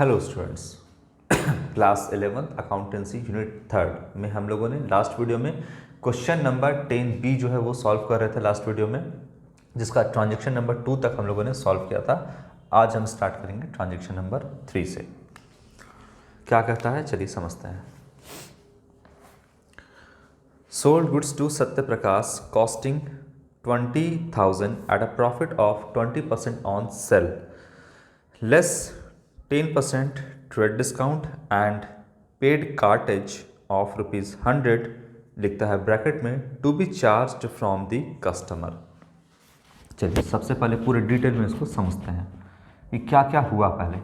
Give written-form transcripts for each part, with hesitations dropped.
Hello students, class 11th accountancy unit 3 में हम लोगों ने लास्ट वीडियो में क्वेश्चन नंबर 10B जो है वो सॉल्व कर रहे थे लास्ट वीडियो में, जिसका ट्रांजेक्शन नंबर 2 तक हम लोगों ने सॉल्व किया था। आज हम स्टार्ट करेंगे ट्रांजेक्शन नंबर 3 से। क्या कहता है चलिए समझते हैं। Sold goods to Satya Prakash costing 20,000 at a profit of 20% on sale less 10% trade discount and paid cartage of ₹100 लिखता है ब्रैकेट में to be charged from the customer. चलिए सबसे पहले पूरे डिटेल में इसको समझते हैं कि क्या क्या हुआ। पहले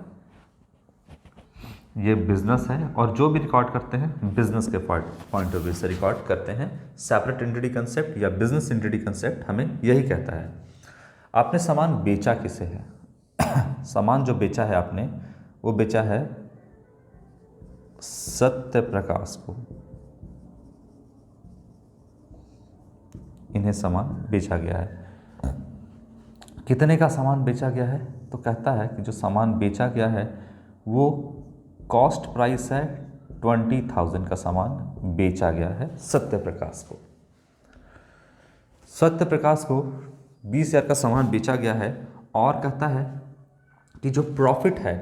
ये बिजनेस है और जो भी रिकॉर्ड करते हैं बिजनेस के पॉइंट ऑफ व्यू से रिकॉर्ड करते हैं। सेपरेट एंटिटी कंसेप्ट या बिजनेस एंटिटी कंसेप्ट हमें यही कहता है। आपने सामान बेचा किसे है? सामान जो बेचा है आपने वो बेचा है सत्य प्रकाश को। इन्हें सामान बेचा गया है। कितने का सामान बेचा गया है? तो कहता है कि जो सामान बेचा गया है वो कॉस्ट प्राइस है 20,000 का सामान बेचा गया है सत्य प्रकाश को। सत्य प्रकाश को 20,000 का सामान बेचा गया है और कहता है कि जो प्रॉफिट है,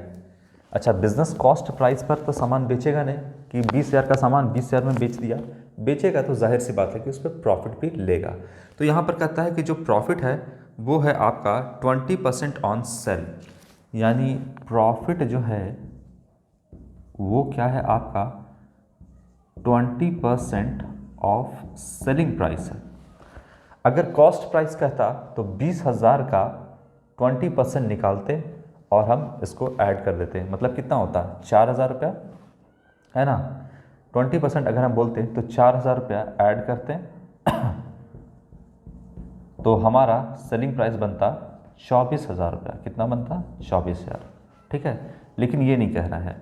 अच्छा बिजनेस कॉस्ट प्राइस पर तो सामान बेचेगा नहीं कि 20,000 का सामान 20,000 में बेच दिया। बेचेगा तो जाहिर सी बात है कि उस पर प्रॉफिट भी लेगा। तो यहाँ पर कहता है कि जो प्रॉफिट है वो है आपका 20% ऑन सेल, यानी प्रॉफिट जो है वो क्या है आपका 20% ऑफ सेलिंग प्राइस है। अगर कॉस्ट प्राइस कहता तो 20,000 का 20% निकालते और हम इसको ऐड कर देते हैं, मतलब कितना होता है 4,000 रुपया है ना। 20% अगर हम बोलते हैं तो 4,000 रुपया ऐड करते हैं तो हमारा सेलिंग प्राइस बनता 24,000 रुपया। कितना बनता? 24,000। ठीक है, लेकिन ये नहीं कह रहा है,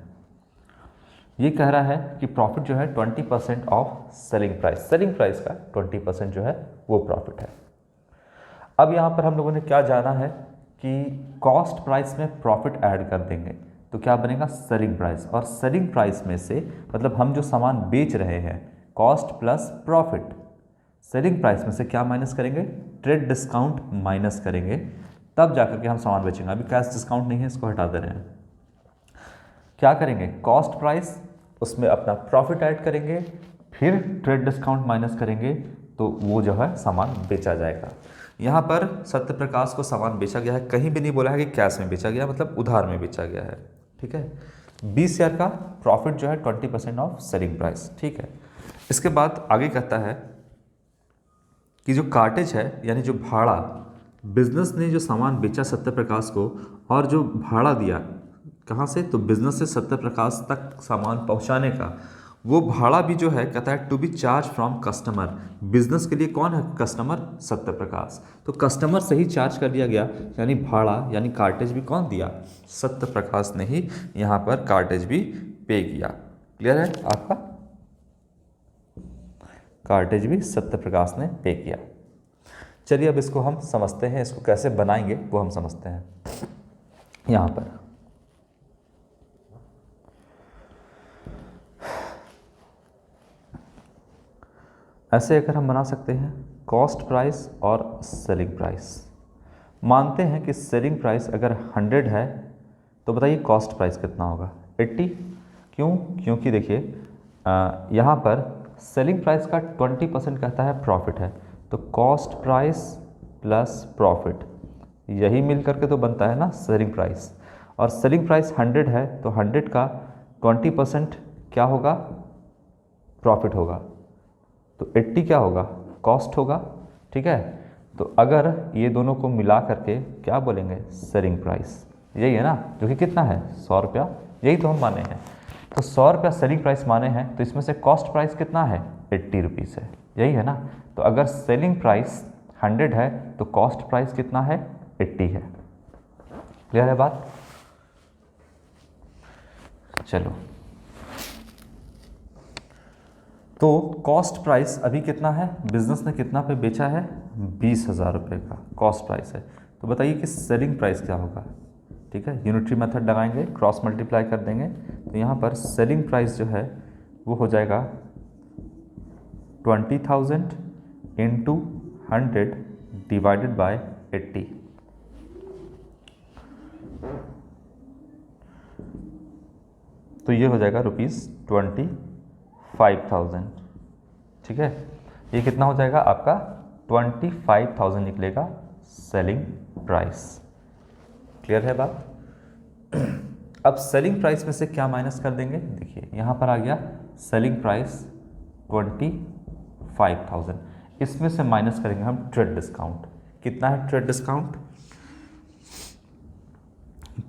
ये कह रहा है कि प्रॉफिट जो है 20% of selling price, selling price का 20% जो है वो प्रॉफिट है। अब यहाँ पर हम लोगों ने क्या जाना है कि कॉस्ट प्राइस में प्रॉफिट ऐड कर देंगे तो क्या बनेगा सेलिंग प्राइस, और सेलिंग प्राइस में से मतलब हम जो सामान बेच रहे हैं cost plus profit, selling price में से क्या माइनस करेंगे? ट्रेड डिस्काउंट माइनस करेंगे, तब जाकर के हम सामान बेचेंगे। अभी कैश डिस्काउंट नहीं है, इसको हटा दे रहे हैं। क्या करेंगे? कॉस्ट प्राइस उसमें अपना प्रॉफिट ऐड करेंगे, फिर ट्रेड डिस्काउंट माइनस करेंगे तो वो जो है सामान बेचा जाएगा। यहाँ पर सत्य प्रकाश को सामान बेचा गया है, कहीं भी नहीं बोला है कि कैश में बेचा गया, मतलब उधार में बेचा गया है। ठीक है, 20,000 का प्रॉफिट जो है 20% ऑफ सेलिंग प्राइस। ठीक है, इसके बाद आगे कहता है कि जो कार्टेज है यानी जो भाड़ा, बिजनेस ने जो सामान बेचा सत्य प्रकाश को और जो भाड़ा दिया कहाँ से, तो बिजनेस से सत्य प्रकाश तक सामान पहुँचाने का, वो भाड़ा भी जो है कहता है to be charge from customer. Business के लिए कौन है कस्टमर? सत्य प्रकाश। तो कस्टमर से ही चार्ज कर दिया गया, यानी भाड़ा यानी कार्टेज भी कौन दिया? सत्य प्रकाश ने ही यहाँ पर कार्टेज भी पे किया। क्लियर है आपका? कार्टेज भी सत्य प्रकाश ने पे किया। चलिए अब इसको हम समझते हैं, इसको कैसे बनाएंगे वो हम समझते हैं। यहाँ पर ऐसे अगर हम बना सकते हैं कॉस्ट प्राइस और सेलिंग प्राइस। मानते हैं कि सेलिंग प्राइस अगर 100 है तो बताइए कॉस्ट प्राइस कितना होगा? 80। क्यों? क्योंकि देखिए यहाँ पर सेलिंग प्राइस का 20% कहता है प्रॉफिट है, तो कॉस्ट प्राइस प्लस प्रॉफिट यही मिल करके तो बनता है ना सेलिंग प्राइस। और सेलिंग प्राइस 100 है तो 100 का 20% क्या होगा? प्रॉफिट होगा, तो 80 क्या होगा? कॉस्ट होगा। ठीक है, तो अगर ये दोनों को मिला करके क्या बोलेंगे? Selling price. यही है ना, जो कि कितना है 100 रुपया, यही तो हम माने हैं। तो 100 रुपया सेलिंग प्राइस माने हैं, तो इसमें से कॉस्ट प्राइस कितना है? 80 रुपीज़ है, यही है ना। तो अगर सेलिंग प्राइस 100 है तो कॉस्ट प्राइस कितना है? 80 है। क्लियर है बात? चलो, तो कॉस्ट प्राइस अभी कितना है? बिजनेस ने कितना पे बेचा है? 20,000 रुपये का कॉस्ट प्राइस है। तो बताइए कि सेलिंग प्राइस क्या होगा? ठीक है, यूनिटरी मेथड लगाएंगे, क्रॉस मल्टीप्लाई कर देंगे, तो यहाँ पर सेलिंग प्राइस जो है वो हो जाएगा 20,000 इंटू 100 डिवाइडेड बाय 80। तो ये हो जाएगा ₹25,000। ठीक है, ये कितना हो जाएगा आपका 25,000 निकलेगा सेलिंग प्राइस। क्लियर है बात? अब सेलिंग प्राइस में से क्या माइनस कर देंगे, देखिए यहाँ पर आ गया सेलिंग प्राइस 25,000, इसमें से माइनस करेंगे हम ट्रेड डिस्काउंट। कितना है ट्रेड डिस्काउंट?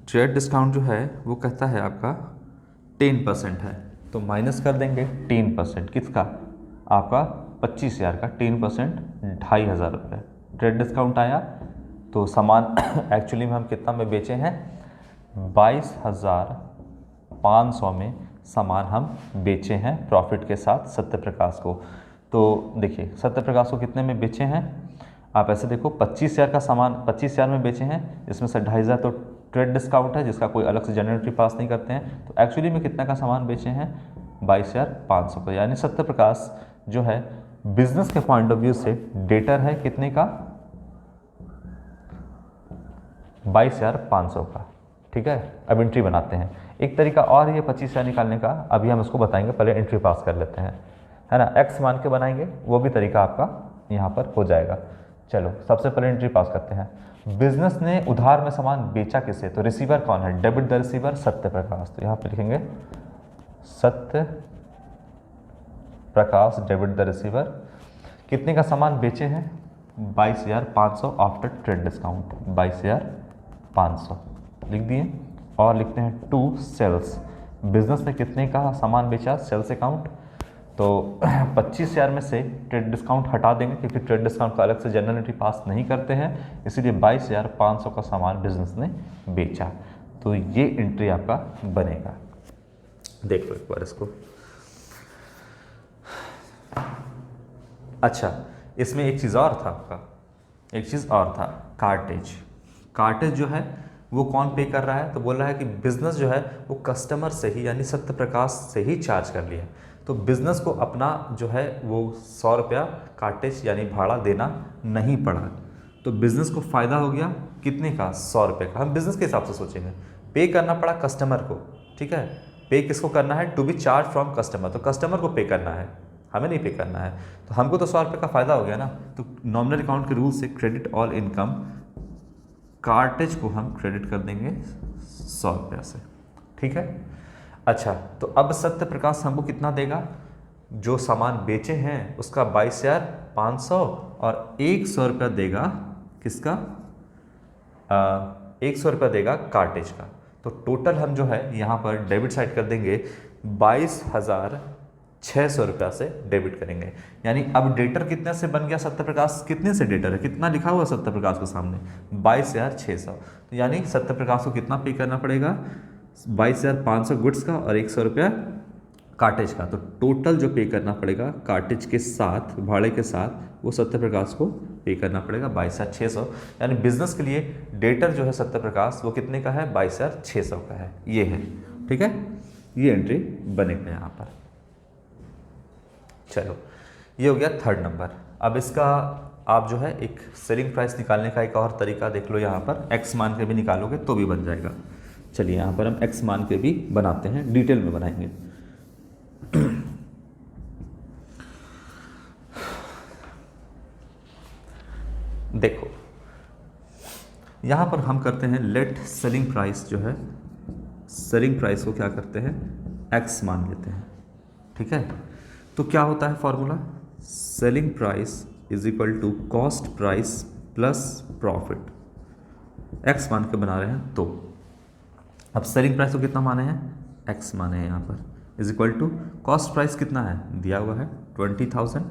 ट्रेड डिस्काउंट जो है वो कहता है आपका 10% है, तो माइनस कर देंगे 10%। किसका? आपका 25,000 का 10% 2,500 रुपये ट्रेड डिस्काउंट आया। तो सामान एक्चुअली में हम कितना में बेचे हैं? 22,500 में सामान हम बेचे हैं प्रॉफिट के साथ सत्यप्रकाश को। तो देखिए सत्यप्रकाश को कितने में बेचे हैं? आप ऐसे देखो 25,000 का सामान 25,000 में बेचे हैं, इसमें से 2,500 तो ट्रेड डिस्काउंट है जिसका कोई अलग से जनरेटरी पास नहीं करते हैं। तो एक्चुअली में कितना का सामान बेचे हैं? 22,500 का। यानी सत्यप्रकाश जो है बिजनेस के पॉइंट ऑफ व्यू से डेटर है कितने का? 22,500 का। ठीक है, अब एंट्री बनाते हैं। एक तरीका और ये 25,000 निकालने का, अभी हम इसको बताएंगे, पहले एंट्री पास कर लेते हैं, है ना। एक्स मान के बनाएंगे, वो भी तरीका आपका यहाँ पर हो जाएगा। चलो सबसे पहले एंट्री पास करते हैं। बिजनेस ने उधार में सामान बेचा किसे? तो रिसीवर कौन है? Debit the receiver Satyaprakash. तो यहाँ पे लिखेंगे सत्यप्रकाश डेबिट द रिसीवर। कितने का सामान बेचे हैं? 22,500 आफ्टर ट्रेड डिस्काउंट। 22,500 लिख दिए और लिखते हैं टू सेल्स। बिजनेस ने कितने का सामान बेचा? Sales account. तो 25,000 में से ट्रेड डिस्काउंट हटा देंगे क्योंकि ट्रेड डिस्काउंट का अलग से जनरल एंट्री पास नहीं करते हैं, इसीलिए 22,500 का सामान बिजनेस ने बेचा। तो ये एंट्री आपका बनेगा। देख लो एक बार इसको। अच्छा, इसमें एक चीज़ और था आपका, एक चीज़ और था, कार्टेज। कार्टेज जो है वो कौन पे कर रहा है? तो बोल रहा है कि बिजनेस जो है वो कस्टमर से ही यानी सत्यप्रकाश से ही चार्ज कर लिया। तो बिजनेस को अपना जो है वो 100 रुपया कार्टेज यानी भाड़ा देना नहीं पड़ा। तो बिजनेस को फ़ायदा हो गया कितने का? 100 रुपये का। हम बिजनेस के हिसाब से सोचेंगे, पे करना पड़ा कस्टमर को। ठीक है, पे किसको करना है? To be charge from customer. तो कस्टमर को पे करना है, हमें नहीं पे करना है। तो हमको तो 100 रुपये का फ़ायदा हो गया ना। तो नॉमिनल अकाउंट के रूल से क्रेडिट ऑल इनकम, कार्टेज को हम क्रेडिट कर देंगे 100 रुपया से। ठीक है। अच्छा, तो अब सत्यप्रकाश हमको कितना देगा? जो सामान बेचे हैं उसका 22,500 और 100 रुपया देगा किसका? 100 रुपया देगा कार्टेज का। तो टोटल हम जो है यहाँ पर डेबिट साइड कर देंगे 22,600 रुपया से डेबिट करेंगे। यानी अब डेटर कितने से बन गया सत्यप्रकाश? कितने से डेटर है? कितना लिखा हुआ सत्यप्रकाश के सामने? 22,600। तो यानी सत्यप्रकाश को कितना पे करना पड़ेगा? 22,500 गुड्स का और 100 रुपया कार्टेज का। तो टोटल जो पे करना पड़ेगा कार्टेज के साथ, भाड़े के साथ, वो सत्यप्रकाश को पे करना पड़ेगा 22,600। यानी बिजनेस के लिए डेटर जो है सत्यप्रकाश वो कितने का है? 22,600 का है। ये है, ठीक है, ये एंट्री बनेगा यहाँ पर। चलो, ये हो गया थर्ड नंबर। अब इसका आप जो है एक सेलिंग प्राइस निकालने का एक और तरीका देख लो। यहाँ पर एक्स मान के भी निकालोगे तो भी बन जाएगा। चलिए यहाँ पर हम एक्स मान के भी बनाते हैं, डिटेल में बनाएंगे। देखो यहाँ पर हम करते हैं लेट सेलिंग प्राइस जो है, सेलिंग प्राइस को क्या करते हैं? एक्स मान लेते हैं। ठीक है, तो क्या होता है formula? Selling price is equal to cost price plus profit. X मान के बना रहे हैं, तो अब सेलिंग प्राइस को कितना माने हैं? एक्स माने हैं यहाँ पर, is equal to cost price कितना है? दिया हुआ है 20,000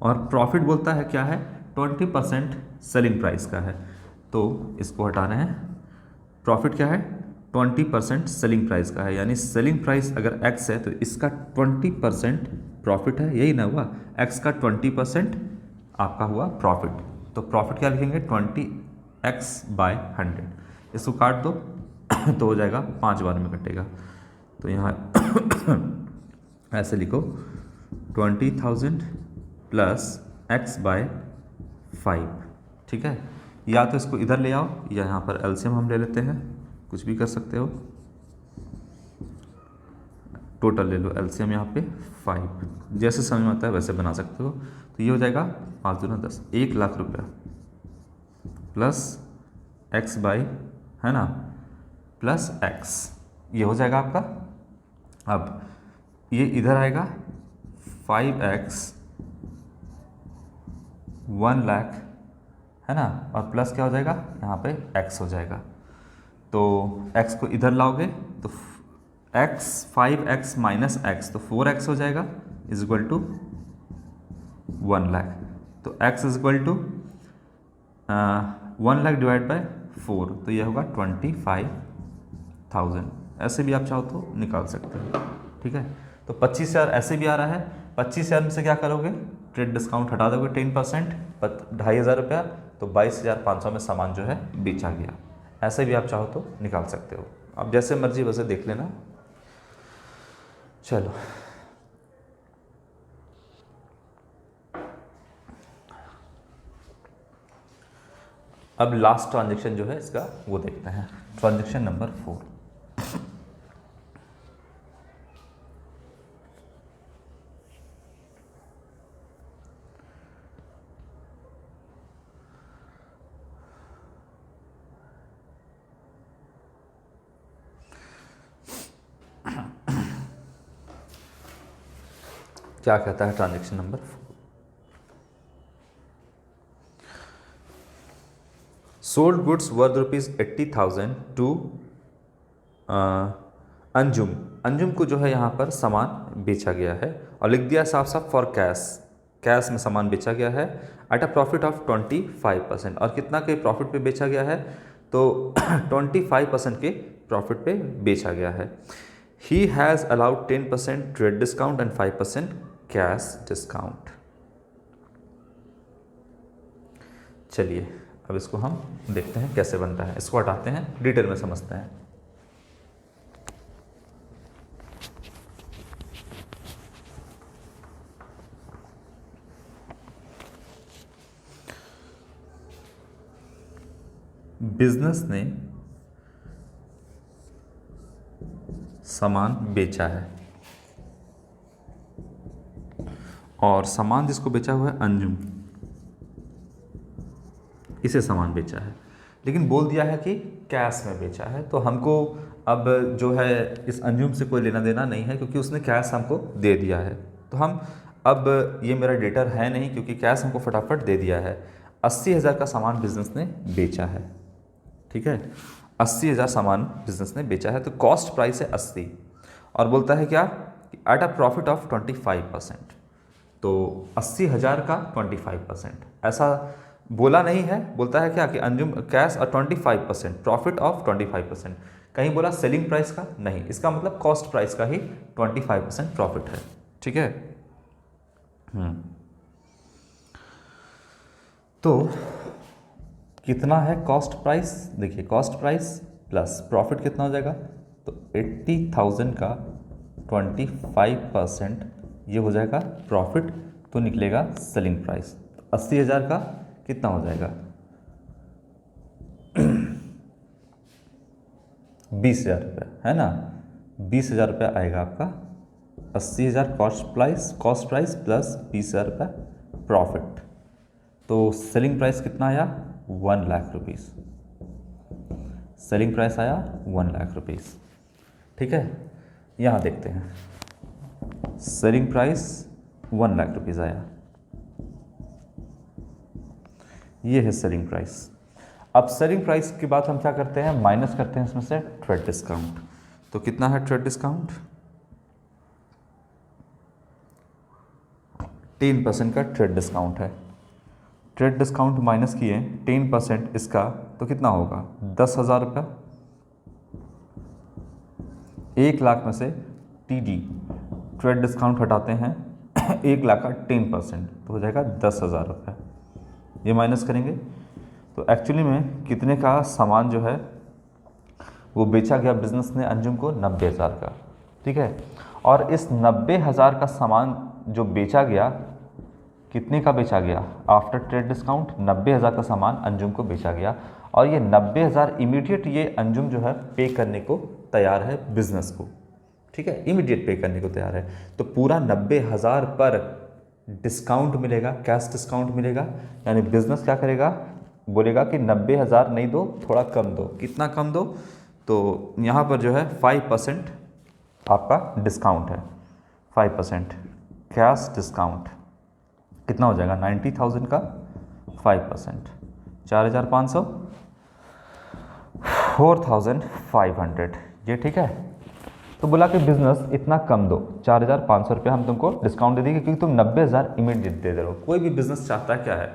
और प्रॉफिट बोलता है क्या है? 20% सेलिंग प्राइस का है। तो इसको हटाना है। प्रॉफिट क्या है? 20% सेलिंग प्राइस का है। यानी सेलिंग प्राइस अगर x है तो इसका 20% प्रॉफिट है, यही ना हुआ? x का 20% आपका हुआ प्रॉफिट। तो प्रॉफिट क्या लिखेंगे? 20x/100। इसको काट दो तो हो जाएगा 5 बार में कटेगा। तो यहाँ ऐसे लिखो 20,000 प्लस x बाय 5। ठीक है, या तो इसको इधर ले आओ या यहाँ पर एलसीएम हम ले लेते हैं, कुछ भी कर सकते हो। टोटल ले लो एलसीएम यहाँ पे 5, जैसे समझ में आता है वैसे बना सकते हो। तो ये हो जाएगा 5 दूना 10, 1,00,000 रुपया प्लस x बाई, है ना, प्लस x, ये हो जाएगा आपका। अब ये इधर आएगा 5x 1,00,000, है ना, और प्लस क्या हो जाएगा यहाँ पे x हो जाएगा। तो x को इधर लाओगे तो x 5x माइनस x, तो 4x हो जाएगा इज इक्वल टू 1,00,000। तो x is equal to 1,00,000 divide by 4, तो ये होगा 25,000। ऐसे भी आप चाहो तो निकाल सकते हो। ठीक है, तो 25,000 ऐसे भी आ रहा है। 25,000 में से क्या करोगे, ट्रेड डिस्काउंट हटा दोगे 10%, 2,500 रुपया, तो 22,500 में सामान जो है बेचा गया। ऐसे भी आप चाहो तो निकाल सकते हो, आप जैसे मर्जी वैसे देख लेना। चलो अब लास्ट ट्रांजेक्शन जो है इसका वो देखते हैं, ट्रांजेक्शन नंबर 4। क्या कहता है transaction number 4? Sold goods worth ₹80,000 to Anjum. Anjum को जो है यहाँ पर सामान बेचा गया है और लिख दिया साफ साफ फॉर कैश, कैश में सामान बेचा गया है एट अ प्रॉफिट ऑफ 25%। और कितना के प्रॉफिट पे बेचा गया है, तो 25% के प्रॉफिट पे बेचा गया है। He has allowed 10% trade discount and 5% cash discount. चलिए अब इसको हम देखते हैं कैसे बनता है, इसको हटाते हैं, डिटेल में समझते हैं। बिजनेस ने सामान बेचा है और सामान जिसको बेचा हुआ है अंजुम, इसे सामान बेचा है, लेकिन बोल दिया है कि कैश में बेचा है। तो हमको अब जो है इस अंजुम से कोई लेना देना नहीं है, क्योंकि उसने कैश हमको दे दिया है। तो हम अब ये मेरा डेटर है नहीं, क्योंकि कैश हमको फटाफट दे दिया है। 80,000 का सामान बिजनेस ने बेचा है। ठीक है, 80,000 सामान बिजनेस ने बेचा है, तो कॉस्ट प्राइस है 80 और बोलता है क्या, एट अ प्रॉफिट ऑफ 25%। तो 80,000 का 25%, ऐसा बोला नहीं है, बोलता है क्या कि अंजुम कैश और 25%, प्रॉफिट ऑफ 25%। कहीं बोला सेलिंग प्राइस का नहीं, इसका मतलब कॉस्ट प्राइस का ही 25% प्रॉफिट है। ठीक है, तो कितना है कॉस्ट प्राइस, देखिए कॉस्ट प्राइस प्लस प्रॉफिट कितना हो जाएगा, तो 80,000 का 25% ये हो जाएगा प्रॉफिट, तो निकलेगा सेलिंग प्राइस। 80,000 का कितना हो जाएगा 20,000 रुपया, है ना, 20,000 रुपया आएगा आपका। 80,000 कॉस्ट प्राइस प्लस 20,000 रुपया प्रॉफिट, तो सेलिंग प्राइस कितना आया 1,00,000 रुपीज़। सेलिंग प्राइस आया 1,00,000 रुपीज़। ठीक है, यहाँ देखते हैं, सेलिंग प्राइस 1,00,000 रुपीज़ आया, ये है सेलिंग प्राइस। अब सेलिंग प्राइस के बाद हम क्या करते हैं, माइनस करते हैं इसमें से ट्रेड डिस्काउंट। तो कितना है ट्रेड डिस्काउंट, 10% का ट्रेड डिस्काउंट है। ट्रेड डिस्काउंट माइनस किए 10% इसका, तो कितना होगा 10,000 रुपया। 1,00,000 में से TD ट्रेड डिस्काउंट हटाते हैं 1,00,000 का 10%, तो हो जाएगा 10,000 रुपया। ये माइनस करेंगे तो एक्चुअली में कितने का सामान जो है वो बेचा गया बिजनेस ने अंजुम को 90,000 का, ठीक है। और इस 90,000 का सामान जो बेचा गया, कितने का बेचा गया आफ्टर ट्रेड डिस्काउंट? 90,000 का सामान अंजुम को बेचा गया, और ये 90,000 इमीडिएट ये अंजुम जो है पे करने को तैयार है बिजनेस को, ठीक है, इमीडिएट पे करने को तैयार है। तो पूरा 90,000 पर डिस्काउंट मिलेगा, कैश डिस्काउंट मिलेगा, यानी बिजनेस क्या करेगा, बोलेगा कि 90,000 नहीं दो, थोड़ा कम दो। कितना कम दो? तो यहाँ पर जो है 5% आपका डिस्काउंट है, 5% कैश डिस्काउंट। कितना हो जाएगा? 90,000 का 5%, 4,500, 4,500, ये ठीक है। तो बोला कि बिजनेस इतना कम दो, 4,500 रुपये हम तुमको डिस्काउंट दे देंगे, क्योंकि तुम 90,000 इमीडिएट दे रहे हो। कोई भी बिजनेस चाहता है क्या है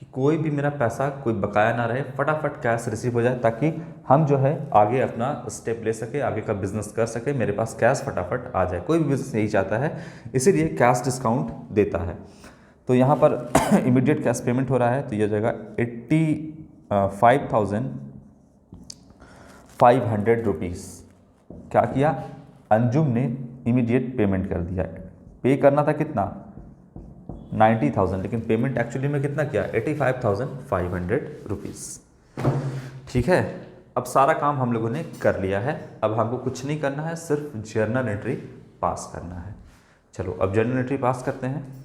कि कोई भी मेरा पैसा कोई बकाया ना रहे, फटाफट कैश रिसीव हो जाए, ताकि हम जो है आगे अपना स्टेप ले सके, आगे का बिजनेस कर सके, मेरे पास कैश फटाफट आ जाए। कोई भी बिजनेस यही चाहता है, इसीलिए कैश डिस्काउंट देता है। तो यहाँ पर इमीडिएट कैश पेमेंट हो रहा है, तो ये हो जाएगा 85,500 रुपीज़। क्या किया? अंजुम ने इमीडिएट पेमेंट कर दिया। पे करना था कितना? 90,000, लेकिन पेमेंट एक्चुअली में कितना किया? 85,500 रुपीज़, ठीक है। अब सारा काम हम लोगों ने कर लिया है, अब हमको कुछ नहीं करना है, सिर्फ जर्नल एंट्री पास करना है। चलो अब जर्नल एंट्री पास करते हैं।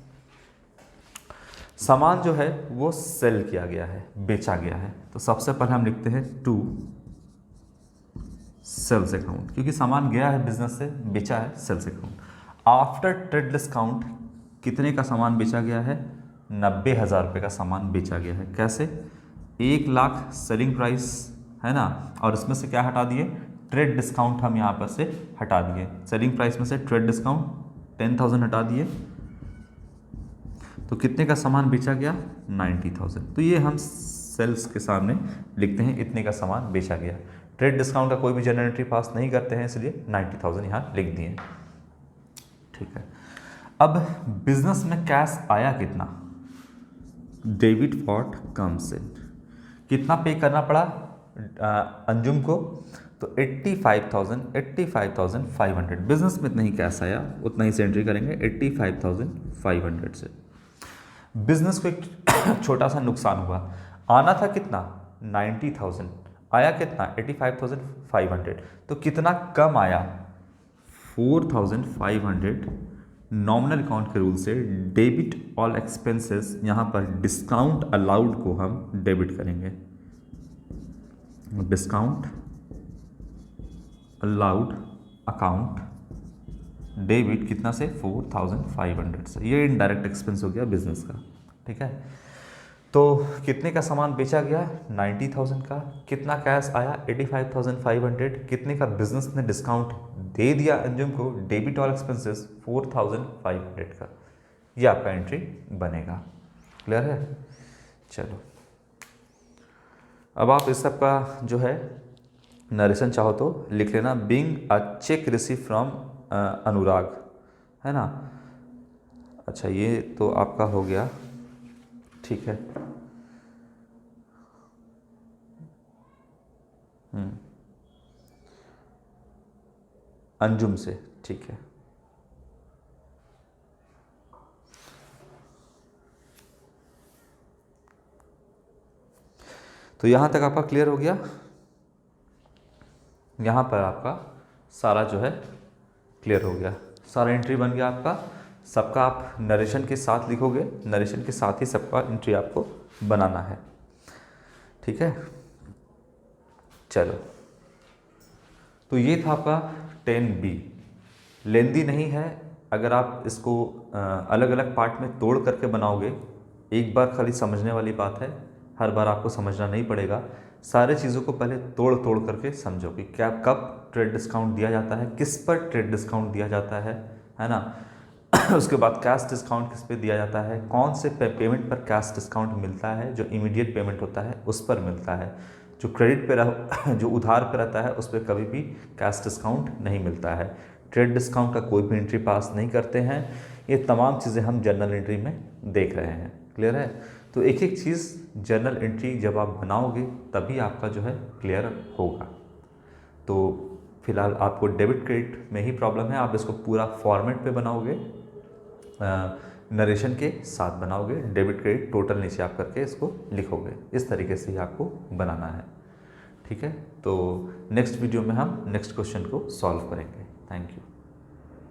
सामान जो है वो सेल किया गया है, बेचा गया है, तो सबसे पहले हम लिखते हैं टू सेल्स अकाउंट, क्योंकि सामान गया है बिजनेस से, बेचा है, sales account. After trade discount कितने का सामान बेचा गया है? 90,000 रुपये का सामान बेचा गया है। कैसे? 1,00,000 सेलिंग प्राइस है ना, और इसमें से क्या हटा दिए? ट्रेड डिस्काउंट हम यहाँ पर से हटा दिए। सेलिंग प्राइस में से ट्रेड डिस्काउंट 10,000 हटा दिए, तो कितने का सामान बेचा गया? 90,000। तो ये हम सेल्स के सामने लिखते हैं, इतने का सामान बेचा गया। ट्रेड डिस्काउंट का कोई भी जर्नल एंट्री पास नहीं करते हैं, इसलिए 90,000 यहाँ लिख दिए, ठीक है। अब बिजनेस में कैश आया कितना? डेबिट व्हाट कम्स इन, कितना पे करना पड़ा अंजुम को? तो 85,500। बिजनेस में इतना ही कैश आया, उतना ही से एंट्री करेंगे 85,500 से। बिजनेस को एक छोटा सा नुकसान हुआ, आना था कितना? 90,000, आया कितना? 85,500, तो कितना कम आया? 4,500। नॉमिनल अकाउंट के रूल से डेबिट ऑल एक्सपेंसेस, यहाँ पर डिस्काउंट अलाउड को हम डेबिट करेंगे। डिस्काउंट अलाउड अकाउंट डेबिट कितना से? 4,500 से। ये इनडायरेक्ट एक्सपेंस हो गया बिजनेस का, ठीक है। तो कितने का सामान बेचा गया? 90,000 का। कितना कैश आया? 85,500। कितने का बिजनेस ने डिस्काउंट दे दिया अंजुम को? डेबिट ऑल एक्सपेंसेस 4,500 का। ये आपका एंट्री बनेगा। क्लियर है? चलो अब आप इस सब का जो है नरेशन चाहो तो लिख लेना। Being a cheque receive from Anurag, है ना। अच्छा ये तो आपका हो गया, ठीक है। अंजुम से, ठीक है। तो यहाँ तक आपका क्लियर हो गया। यहाँ पर आपका सारा जो है क्लियर हो गया, सारा एंट्री बन गया आपका। सबका आप नरेशन के साथ लिखोगे, नरेशन के साथ ही सबका एंट्री आपको बनाना है, ठीक है। चलो तो ये था आपका 10B। लेंदी नहीं है, अगर आप इसको अलग अलग पार्ट में तोड़ करके बनाओगे, एक बार खाली समझने वाली बात है, हर बार आपको समझना नहीं पड़ेगा। सारे चीज़ों को पहले तोड़ तोड़ करके समझो कि क्या कब ट्रेड डिस्काउंट दिया जाता है, किस पर ट्रेड डिस्काउंट दिया जाता है ना। उसके बाद कैश डिस्काउंट किस पे दिया जाता है, कौन से पेमेंट पर कैश डिस्काउंट मिलता है, जो इमीडिएट पेमेंट होता है उस पर मिलता है, जो क्रेडिट पे जो उधार पे रहता है उस पर कभी भी कैश डिस्काउंट नहीं मिलता है। ट्रेड डिस्काउंट का कोई भी एंट्री पास नहीं करते हैं। ये तमाम चीज़ें हम जर्नल एंट्री में देख रहे हैं। क्लियर है? तो एक एक चीज़ जर्नल एंट्री जब आप बनाओगे तभी आपका जो है क्लियर होगा। तो फिलहाल आपको डेबिट क्रेडिट में ही प्रॉब्लम है, आप इसको पूरा फॉर्मेट पे बनाओगे, नरेशन के साथ बनाओगे, डेबिट क्रेडिट टोटल नीचे आप करके इसको लिखोगे, इस तरीके से ही आपको बनाना है। ठीक है, तो नेक्स्ट वीडियो में हम नेक्स्ट क्वेश्चन को सॉल्व करेंगे। Thank you.